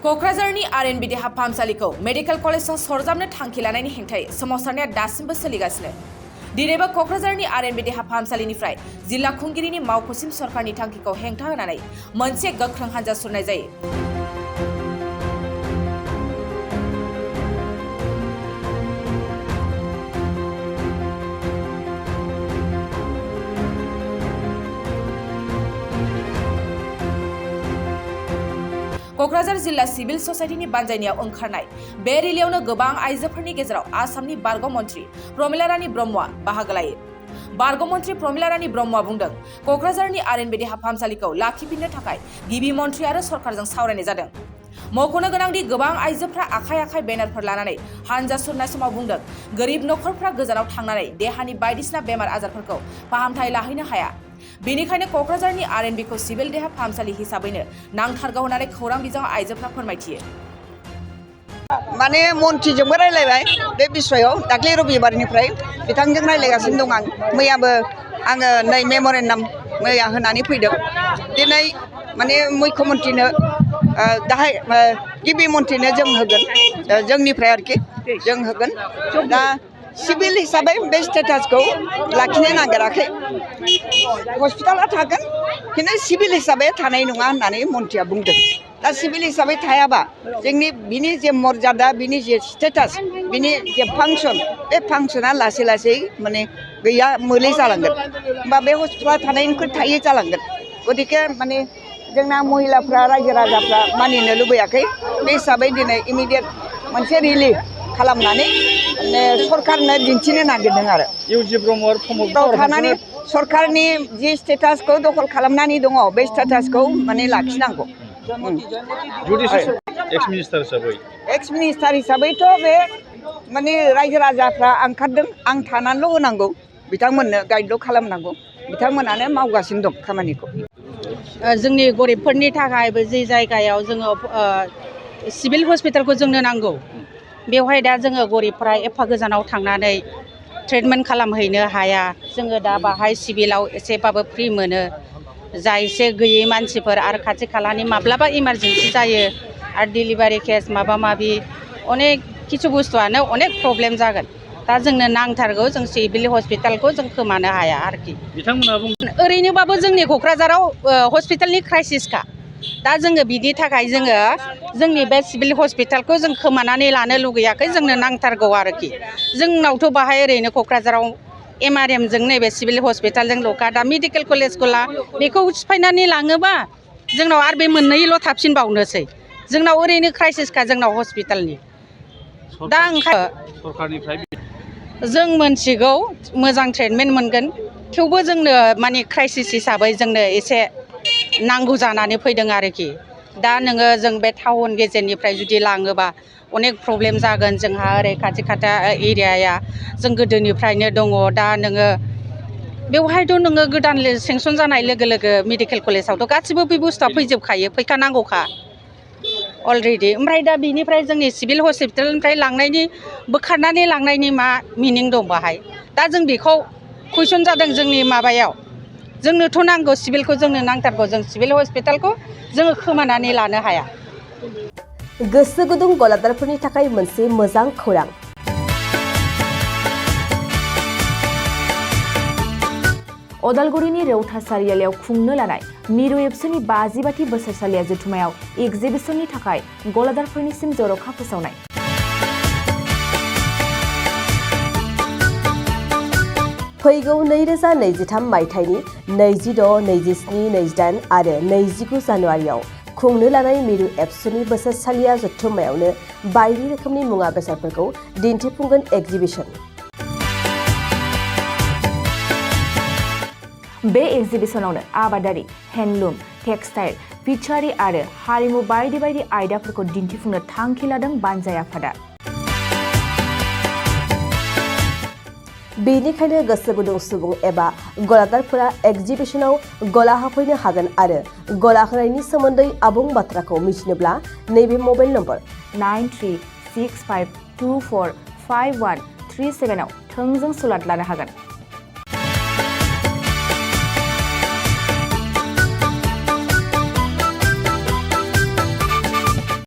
क'क्राझारनि आरएनबि देहा फाहामसालिखौ मेडिकेल कलेजजों सरजाबनो थांखि लानायनि हेंथायै सोमावसारनाया दासिमबो सोलिगासिनो। दिनैबो क'क्राझारनि आरएनबि देहा फाहामसालिनिफ्राय जिल्ला खुंगिरिनि मावख'सिम सरकारनि थांखिखौ हेंथा होनानै मोनसे गोख्रों हानजा सुरनाय जायो। क'क्राझार जिल्ला सिभिल ससाइटिनि बानजायनायाव ओंखारनाय बे रिलियावनो गोबां आइजोफोरनि गेजेराव आसामनि बारग' मन्थ्रि प्रमिला रानी ब्रह्मआ बाहागो लायो। बारग' मन्थ्रि प्रमिला रानी ब्रह्मआ बुंदों, क'क्राझारनि आरएनबि देहा फाहामसालिखौ लाखिफिननो थाखाय गिबि मन्थ्रि आरो सरकारजों सावरायनाय जादों। मख'नो गोनांदि गोबां आइजोफ्रा आखाइ आखाइ बेनारफोर लानानै हानजा सुरनाय समाव बुंदों, गोरिब नखरफ्रा गोजानाव थांनानै देहानि बायदिसिना बेमार आजारफोरखौ फाहामथाय लाहैनो हाया। बेनिखायनो क'क्राझारनि आरएनबिखौ सिभिल देहा फाहामसालि हिसाबैनो नांथारगौ होननानै खौरां बिजोङाव आइजोफ्रा फोरमायथियो। माने मन्थ्रिजोंबो रायलायबाय बे बिसयाव दाख्लै रबिबारनिफ्राय बिथांजों रायलायगासिनो दं आं। मैयाबो आङो नै मेम'रेन्डाम मैया होनानै फैदों। दिनै माने मुख्यमन्त्रिनो दाहाय गिबि मन्थ्रिनो जों होगोन, जोंनिफ्राय आरोखि जों होगोन। दा सिभिल हिसाबै बे स्टेटासखौ लाखिनो नागिराखै। हस्पिटाला थागोन, खिन्थु सिभिल हिसाबै थानाय नङा होननानै मन्थ्रिया बुंदों। दा सिभिल हिसाबै थायाबा जोंनि बिनि जे मर्यादा, बिनि जे स्टेटास, बिनि जे फांसन, बे फांसना लासै लासै माने गैया मोले जालांगोन। होमबा बे हस्पिटाला थानायनिख्रुइ थायै जालांगोन। गतिके माने जोंना महिलाफ्रा, रायजो राजाफ्रा मानिनो लुबैयाखै। बे हिसाबै दिनै इमिडियेट मोनसे रिलिफ खालामनानै सरकारनो दिन्थिनो नागिरदों आरो। थानानै सरकारनि जि स्टेटासखौ दखल खालामनानै दङ, बे स्टेटासखौ माने लाखिनांगौ। एक्स मिनिस्टार हिसाबैथ' बे माने रायजो राजाफ्रा ओंखारदों, आं थानानैल' होनांगौ, बिथांमोननो गाइडल' खालामनांगौ, बिथांमोनानो मावगासिनो दं खामानिखौ। जोंनि गरिबफोरनि थाखायबो जे जायगायाव जोङो सिभिल हस्पिटालखौ जोंनो नांगौ, बेवहाय दा जोङो गरिबफ्रा एफा गोजानाव थांनानै ट्रिटमेन्ट खालामहैनो हाया। जोङो दा बाहाय सिभिलाव एसेबाबो फ्रि मोनो। जा एसे गैयै मानसिफोर आरो खाथि खालानि माब्लाबा इमारजेन्सि जायो आरो डिलिभारि केस माबा माबि अनेक किछु बुस्थुआनो अनेक प्रब्लेम जागोन। दा जोंनो नांथारगौ, जों सिभिल हस्पिटालखौ जों खोमानो हाया आरोखि। ओरैनोबाबो जोंनि क'क्राझाराव हस्पिटालनि क्राइसिसखा। दा जोङो बिनि थाखाय जोङो जोंनि बे सिभिल हस्पिटालखौ जों खोमानानै लानो लुगैयाखै, जोंनो नांथारगौ आरोखि। जोंनावथ' बाहाय ओरैनो क'क्राझाराव MRMजों नैबे सिभिल हस्पिटालजों ल'खा। दा मेडिकेल कलेजखौ बेखौ सिफायनानै लाङोबा जोंनाव आरो बे मोननैल' थाफिनबावनोसै। जोंनाव ओरैनो क्राइसिसखा जोंनाव हस्पिटालनि। दा सरकारनिफ्राय जों मोनथिगौ मोजां ट्रिटमेन्ट मोनगोन, थेवबो जोंनो माने क्राइसिस हिसाबै जोंनो एसे नांगौ जानानै फैदों आरोखि। दा नोङो जों बे टाउन गेजेरनिफ्राय जुदि लाङोबा अनेक प्रब्लेम जागोन। जोंहा ओरै खाथि खाथा एरियाया जों गोदोनिफ्रायनो दङ। दा नोङो बेवहायथ' नोङो गोदान सेंसन जानाय लोगो लोगो मेडिकेल कलेजावथ' गासिबो बे बुस्थुआ फैजोबखायो, फैखानांगौखा अलरेडि। ओमफ्राय दा बिनिफ्राय जोंनि सिभिल हस्पिटालनिफ्राय लांनायनि बोखारनानै लांनायनि मा मिनिं दं बाहाय? दा जों बेखौ कुइसन जादों जोंनि माबायाव। जोंनोथ' नांगौ, सिभिलखौ जोंनो नांथारगौ। जों सिभिल हस्पिटालखौ जोङो खोमानानै लानो हाया। गोसो गुदुं गलादारफोरनि थाखाय मोनसे मोजां खौरां। अदालगुरिनि रौता सारियालियाव खुंनो लानाय मिरु एबसुनि 50 बोसोरसालिया जथुमायाव एक्जिबिसननि थाखाय गलादारफोरनिसिम जर'खा फोसावनाय। फैगौ 2023 मायथाइनि 26, 27, 28 आरो 29 जानुवारियाव खुंनो लानाय मिरु एबसुनि बोसोरसालिया जथुम्मायावनो बायदि रोखोमनि मुवा बेसादफोरखौ दिन्थिफुंगोन एक्जिबिसन। बे एक्जिबिसनावनो आबादारि, हेन्डलुम, टेक्सटाइल, फिचारि आरो हारिमु बायदि बायदि आयदाफोरखौ दिन्थिफुंनो थांखि लादों बानजाय आफादा। बेनिखायनो गोसो गुदुं सुबुं एबा गलादारफोरा एक्जिबिसनाव गला होफैनो हागोन आरो गला होनायनि सोमोन्दै आबुं बाथ्राखौ मिथिनोब्ला नैबे मबाइल नम्बर 9365245137 आव थोंजों सुलाद लानो हागोन।